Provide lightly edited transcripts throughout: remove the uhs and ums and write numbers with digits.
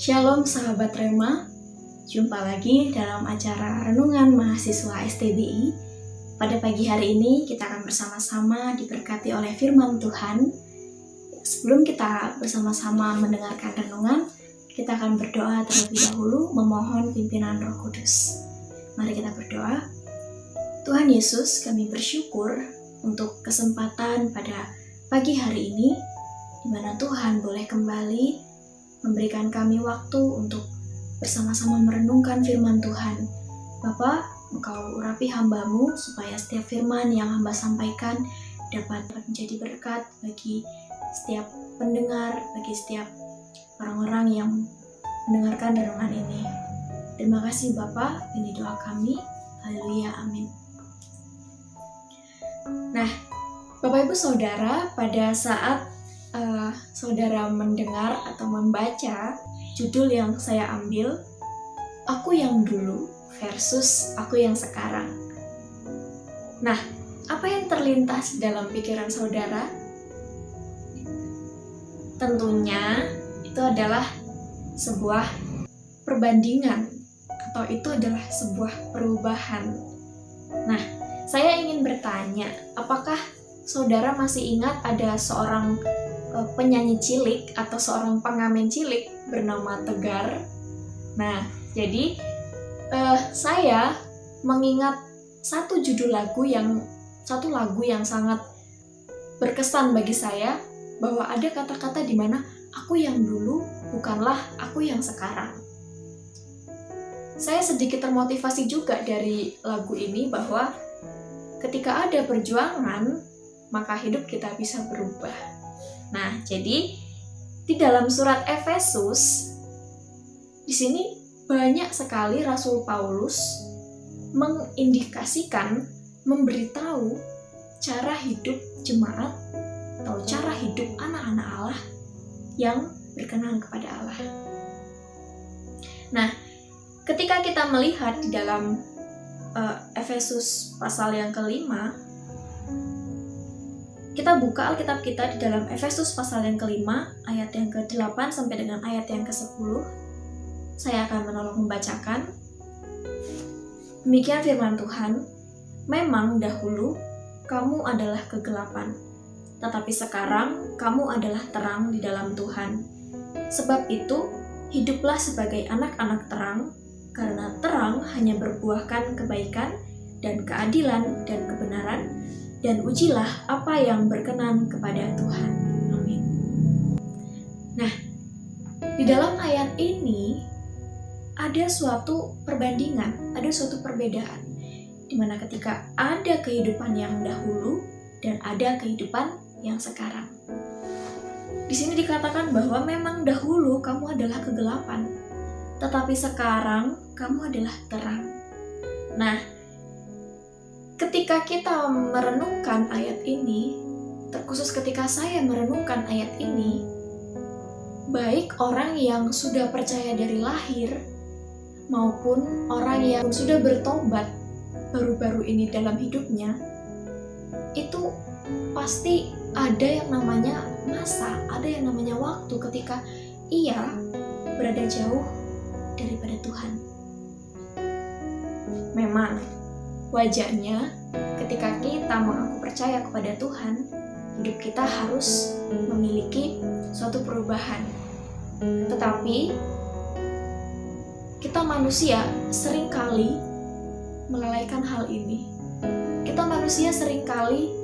Shalom sahabat Rema, jumpa lagi dalam acara Renungan Mahasiswa STBI. Pada pagi hari ini kita akan bersama-sama diberkati oleh firman Tuhan. Sebelum kita bersama-sama mendengarkan renungan, kita akan berdoa terlebih dahulu memohon pimpinan Roh Kudus. Mari kita berdoa. Tuhan Yesus, kami bersyukur untuk kesempatan pada pagi hari ini, di mana Tuhan boleh kembali memberikan kami waktu untuk bersama-sama merenungkan firman Tuhan. Bapa, Engkau urapi hamba-Mu supaya setiap firman yang hamba sampaikan dapat menjadi berkat bagi setiap pendengar, bagi setiap orang-orang yang mendengarkan renungan ini. Terima kasih Bapa, ini doa kami. Haleluya, amin. Nah, Bapak Ibu Saudara, pada saat saudara mendengar atau membaca judul yang saya ambil, Aku yang dulu versus aku yang sekarang. Nah, apa yang terlintas dalam pikiran saudara? Tentunya itu adalah sebuah perbandingan atau itu adalah sebuah perubahan. Nah, saya ingin bertanya, apakah saudara masih ingat ada seorang penyanyi cilik atau seorang pengamen cilik bernama Tegar? Nah, jadi saya mengingat satu lagu yang sangat berkesan bagi saya, bahwa ada kata-kata di mana aku yang dulu bukanlah aku yang sekarang. Saya sedikit termotivasi juga dari lagu ini bahwa ketika ada perjuangan, maka hidup kita bisa berubah. Nah, jadi di dalam surat Efesus, di sini banyak sekali Rasul Paulus mengindikasikan, memberitahu cara hidup jemaat atau cara hidup anak-anak Allah yang berkenan kepada Allah. Nah, ketika kita melihat di dalam Efesus pasal yang kelima, kita buka Alkitab kita di dalam Efesus pasal yang kelima, ayat yang ke-8 sampai dengan ayat yang ke-10. Saya akan menolong membacakan. Demikian firman Tuhan, memang dahulu kamu adalah kegelapan, tetapi sekarang kamu adalah terang di dalam Tuhan. Sebab itu, hiduplah sebagai anak-anak terang, karena terang hanya berbuahkan kebaikan dan keadilan dan kebenaran, dan ujilah apa yang berkenan kepada Tuhan. Amin. Nah, di dalam ayat ini ada suatu perbandingan, ada suatu perbedaan, di mana ketika ada kehidupan yang dahulu dan ada kehidupan yang sekarang. Di sini dikatakan bahwa memang dahulu kamu adalah kegelapan, tetapi sekarang kamu adalah terang. Nah, ketika kita merenungkan ayat ini, terkhusus ketika saya merenungkan ayat ini, baik orang yang sudah percaya dari lahir, maupun orang yang sudah bertobat baru-baru ini dalam hidupnya, itu pasti ada yang namanya masa, ada yang namanya waktu ketika ia berada jauh daripada Tuhan. Memang wajarnya ketika kita mengaku percaya kepada Tuhan, hidup kita harus memiliki suatu perubahan. Tetapi kita manusia seringkali melalaikan hal ini. Kita manusia seringkali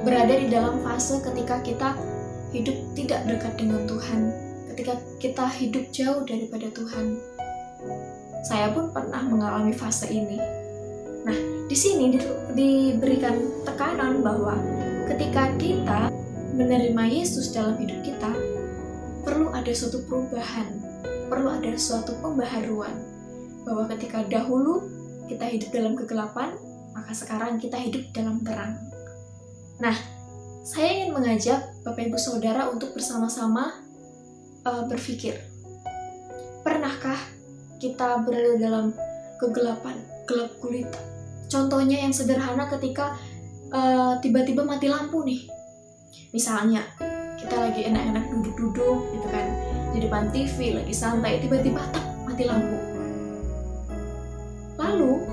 berada di dalam fase ketika kita hidup tidak dekat dengan Tuhan, ketika kita hidup jauh daripada Tuhan. Saya pun pernah mengalami fase ini. Nah, di sini diberikan tekanan bahwa ketika kita menerima Yesus dalam hidup kita, perlu ada suatu perubahan, perlu ada suatu pembaharuan. Bahwa ketika dahulu kita hidup dalam kegelapan, maka sekarang kita hidup dalam terang. Nah, saya ingin mengajak Bapak Ibu Saudara untuk bersama-sama berpikir, pernahkah kita berada dalam kegelapan, gelap gulita? Contohnya yang sederhana ketika tiba-tiba mati lampu nih. Misalnya, kita lagi enak-enak duduk-duduk gitu kan, di depan TV, lagi santai, tiba-tiba mati lampu. Lalu,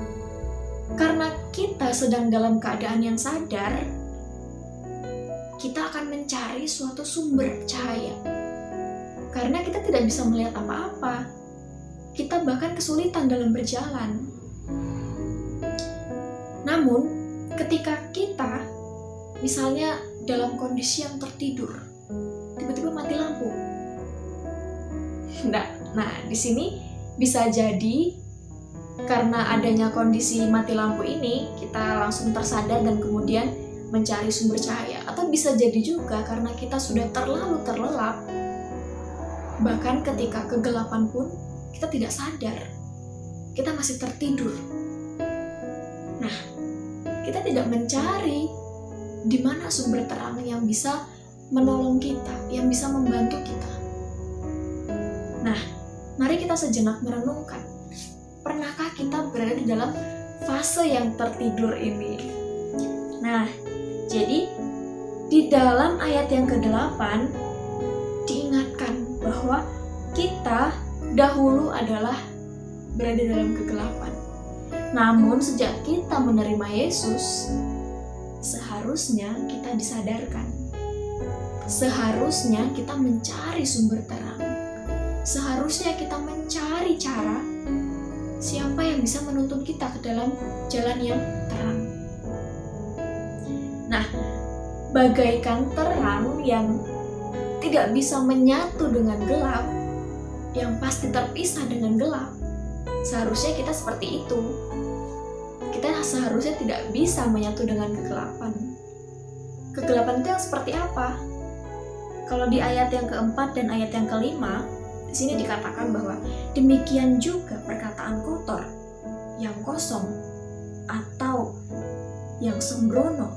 karena kita sedang dalam keadaan yang sadar, kita akan mencari suatu sumber cahaya. Karena kita tidak bisa melihat apa-apa. Kita bahkan kesulitan dalam berjalan. Namun, ketika kita misalnya dalam kondisi yang tertidur, tiba-tiba mati lampu. Nah, di sini bisa jadi karena adanya kondisi mati lampu ini, kita langsung tersadar dan kemudian mencari sumber cahaya. Atau bisa jadi juga karena kita sudah terlalu terlelap, bahkan ketika kegelapan pun kita tidak sadar, kita masih tertidur. Nah, kita tidak mencari di mana sumber terang yang bisa menolong kita, yang bisa membantu kita. Nah, mari kita sejenak merenungkan. Pernahkah kita berada di dalam fase yang tertidur ini? Nah, jadi di dalam ayat yang ke-8 diingatkan bahwa kita dahulu adalah berada dalam kegelapan. Namun sejak kita menerima Yesus, seharusnya kita disadarkan. Seharusnya kita mencari sumber terang. Seharusnya kita mencari cara siapa yang bisa menuntun kita ke dalam jalan yang terang. Nah, bagaikan terang yang tidak bisa menyatu dengan gelap, yang pasti terpisah dengan gelap, seharusnya kita seperti itu. Kita seharusnya tidak bisa menyatu dengan kegelapan. Kegelapan itu yang seperti apa? Kalau di ayat yang keempat dan ayat yang kelima, di sini dikatakan bahwa demikian juga perkataan kotor, yang kosong, atau yang sembrono.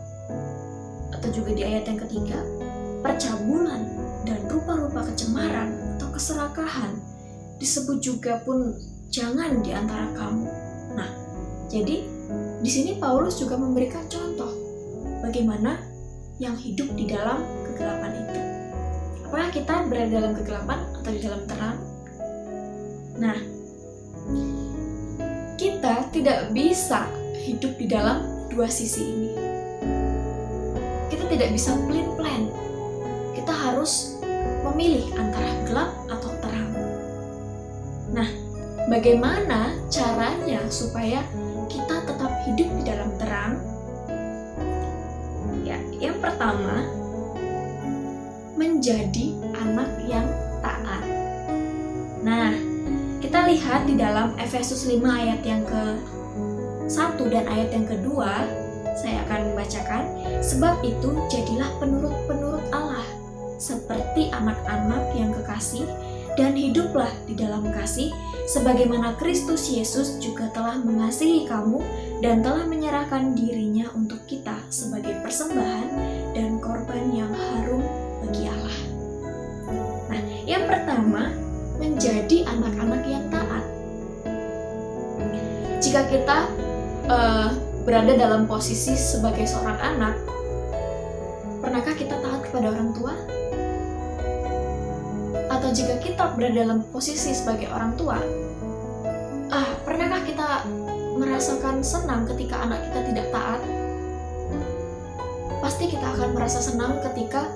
Atau juga di ayat yang ketiga, percabulan dan rupa-rupa kecemaran atau keserakahan disebut juga pun jangan di antara kamu. Nah, jadi di sini Paulus juga memberikan contoh bagaimana yang hidup di dalam kegelapan itu. Apakah kita berada dalam kegelapan atau di dalam terang? Nah, kita tidak bisa hidup di dalam dua sisi ini. Kita tidak bisa plan-plan. Kita harus memilih antara gelap atau terang. Nah, bagaimana caranya supaya kita tetap hidup di dalam terang? Ya, yang pertama, menjadi anak yang taat. Nah, kita lihat di dalam Efesus 5 ayat yang ke-1 dan ayat yang kedua, saya akan membacakan. Sebab itu jadilah penurut-penurut Allah, seperti anak-anak yang kekasih, dan hiduplah di dalam kasih, sebagaimana Kristus Yesus juga telah mengasihi kamu dan telah menyerahkan dirinya untuk kita sebagai persembahan dan korban yang harum bagi Allah. Nah, yang pertama, menjadi anak-anak yang taat. Jika kita berada dalam posisi sebagai seorang anak, pernahkah kita taat kepada orang tua? Atau jika kita berada dalam posisi sebagai orang tua, pernahkah kita merasakan senang ketika anak kita tidak taat? Pasti kita akan merasa senang ketika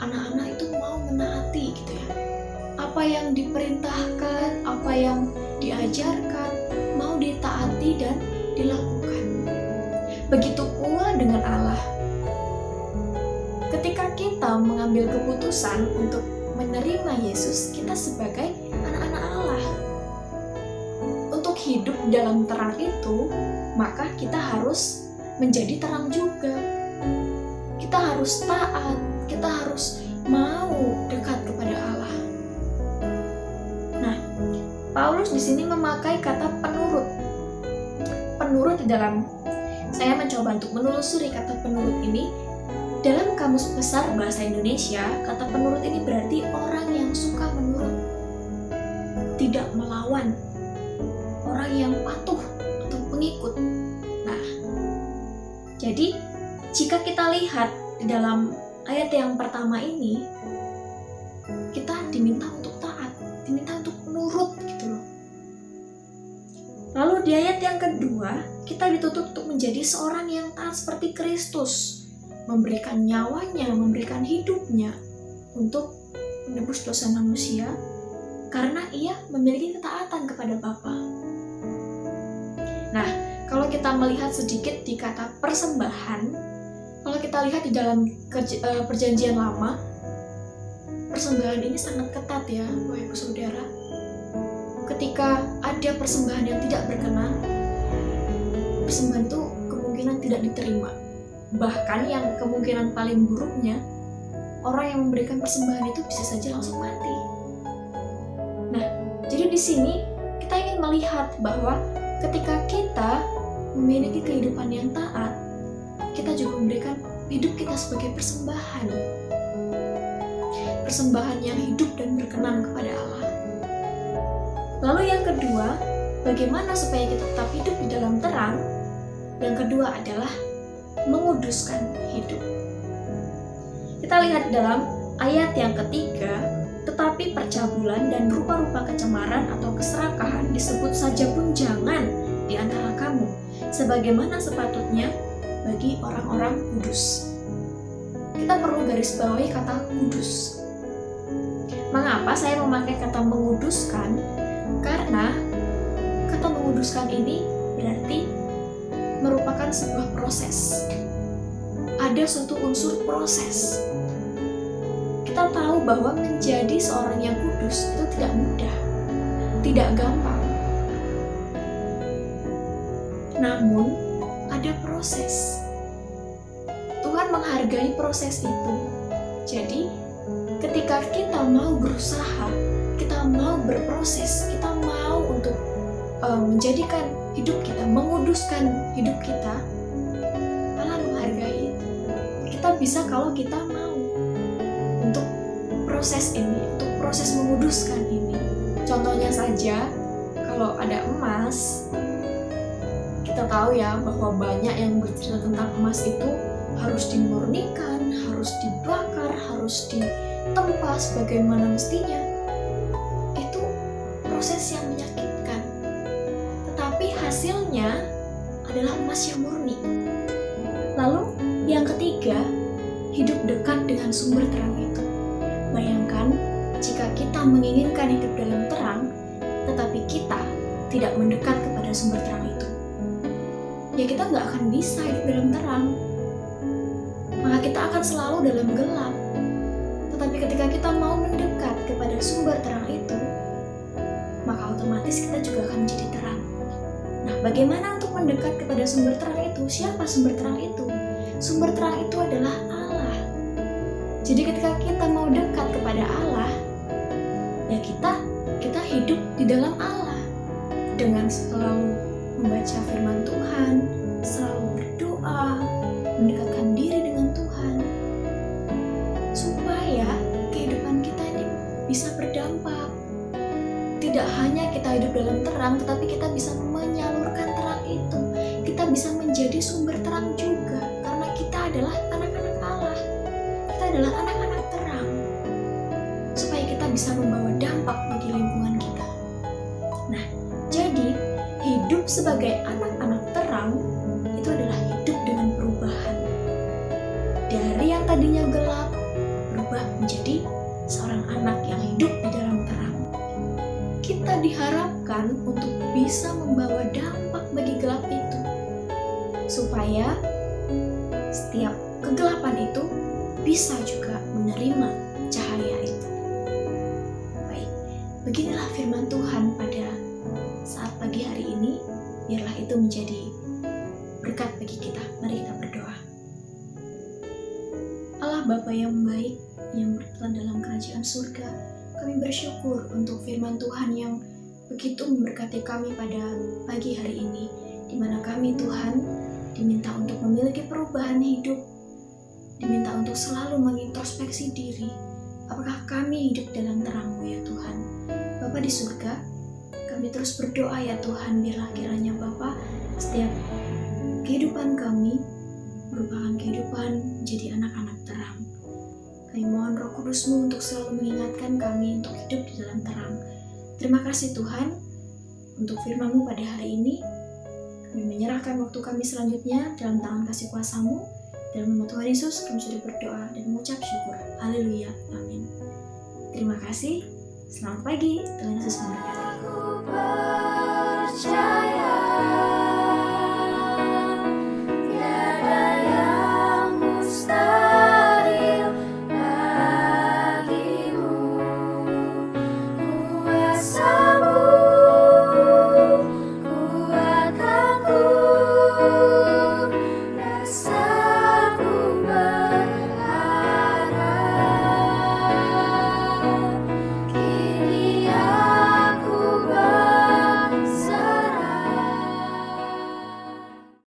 anak-anak itu mau menaati gitu ya. Apa yang diperintahkan, apa yang diajarkan, mau ditaati dan dilakukan. Begitu pula dengan Allah. Ketika kita mengambil keputusan untuk menerima Yesus, kita sebagai anak-anak Allah. Untuk hidup dalam terang itu, maka kita harus menjadi terang juga. Kita harus taat, kita harus mau dekat kepada Allah. Nah, Paulus di sini memakai kata penurut. Penurut di dalam, saya mencoba untuk menelusuri kata penurut ini. Dalam Kamus Besar Bahasa Indonesia, kata penurut ini berarti orang yang suka menurut, tidak melawan, orang yang patuh atau pengikut. Nah, jadi jika kita lihat di dalam ayat yang pertama ini, kita diminta untuk taat, diminta untuk menurut gitu loh. Lalu di ayat yang kedua, kita dituntut untuk menjadi seorang yang taat seperti Kristus, memberikan nyawanya, memberikan hidupnya untuk menebus dosa manusia, karena ia memiliki ketaatan kepada Bapa. Nah, kalau kita melihat sedikit di kata persembahan, kalau kita lihat di dalam perjanjian lama, persembahan ini sangat ketat ya, Bapak Ibu Saudara. Ketika ada persembahan yang tidak berkenan, persembahan itu kemungkinan tidak diterima. Bahkan yang kemungkinan paling buruknya, orang yang memberikan persembahan itu bisa saja langsung mati. Nah, jadi di sini kita ingin melihat bahwa ketika kita memiliki kehidupan yang taat, kita juga memberikan hidup kita sebagai persembahan. Persembahan yang hidup dan berkenan kepada Allah. Lalu yang kedua, bagaimana supaya kita tetap hidup di dalam terang? Yang kedua adalah menguduskan hidup. Kita lihat dalam ayat yang ketiga, tetapi percabulan dan rupa-rupa kecemaran atau keserakahan disebut saja pun jangan di antara kamu, sebagaimana sepatutnya bagi orang-orang kudus. Kita perlu garis bawahi kata kudus. Mengapa saya memakai kata menguduskan? Karena kata menguduskan ini berarti merupakan sebuah proses. Ada suatu unsur proses. Kita tahu bahwa menjadi seorang yang kudus itu tidak mudah, tidak gampang. Namun, ada proses. Tuhan menghargai proses itu. Jadi, ketika kita mau berusaha, kita mau berproses, kita mau untuk menjadikan hidup kita, menguduskan hidup kita, Allah menghargai itu. Kita bisa kalau kita mau untuk proses ini, untuk proses menguduskan ini. Contohnya saja, kalau ada emas, kita tahu ya bahwa banyak yang bercerita tentang emas itu harus dimurnikan, harus dibakar, harus ditempa sebagaimana mestinya. Itu proses yang menyakitkan. Tetapi hasilnya adalah emas yang murni. Lalu yang ketiga, hidup dekat dengan sumber terang itu. Bayangkan jika kita menginginkan hidup dalam terang, tetapi kita tidak mendekat kepada sumber terang itu. Ya kita nggak akan bisa hidup dalam terang. Maka kita akan selalu dalam gelap. Tetapi ketika kita mau mendekat kepada sumber terang itu, maka otomatis kita juga akan menjadi terang. Nah, bagaimana untuk mendekat kepada sumber terang itu? Siapa sumber terang itu? Sumber terang itu adalah Allah. Jadi ketika kita mau dekat kepada Allah, ya kita hidup di dalam Allah dengan selalu membaca firman Tuhan, selalu berdoa, mendekatkan diri dengan Tuhan, supaya kehidupan kita ini bisa berdampak. Tidak hanya kita hidup dalam terang, tetapi kita bisa menyalurkan terang itu. Kita bisa menjadi sumber terang juga, karena kita adalah anak-anak Allah. Kita adalah anak-anak terang, supaya kita bisa membawa dampak bagi lingkungan kita. Nah, jadi hidup sebagai anak-anak terang itu adalah hidup dengan perubahan. Dari yang tadinya gelap, berubah menjadi seorang anak yang hidup di dalam terang. Kita diharapkan untuk bisa membawa dampak bagi gelap itu, supaya setiap kegelapan itu bisa juga menerima cahaya itu. Beginilah firman Tuhan pada saat pagi hari ini, biarlah itu menjadi berkat bagi kita. Mari kita berdoa. Allah Bapa yang baik, yang bertelan dalam kerajaan surga, kami bersyukur untuk firman Tuhan yang begitu memberkati kami pada pagi hari ini, di mana kami Tuhan diminta untuk memiliki perubahan hidup, diminta untuk selalu mengintrospeksi diri, apakah kami hidup dalam terang-Mu ya Tuhan. Bapa di surga, kami terus berdoa ya Tuhan, biarlah kiranya Bapa setiap kehidupan kami merupakan kehidupan menjadi anak-anak terang. Kami mohon Roh Kudus-Mu untuk selalu mengingatkan kami untuk hidup di dalam terang. Terima kasih Tuhan untuk firman-Mu pada hari ini. Kami menyerahkan waktu kami selanjutnya dalam tangan kasih kuasa-Mu. Dalam nama Tuhan Yesus kami sudah berdoa dan mengucap syukur. Haleluya. Amin. Terima kasih. Selamat pagi. Tuhan Yesus memberkati.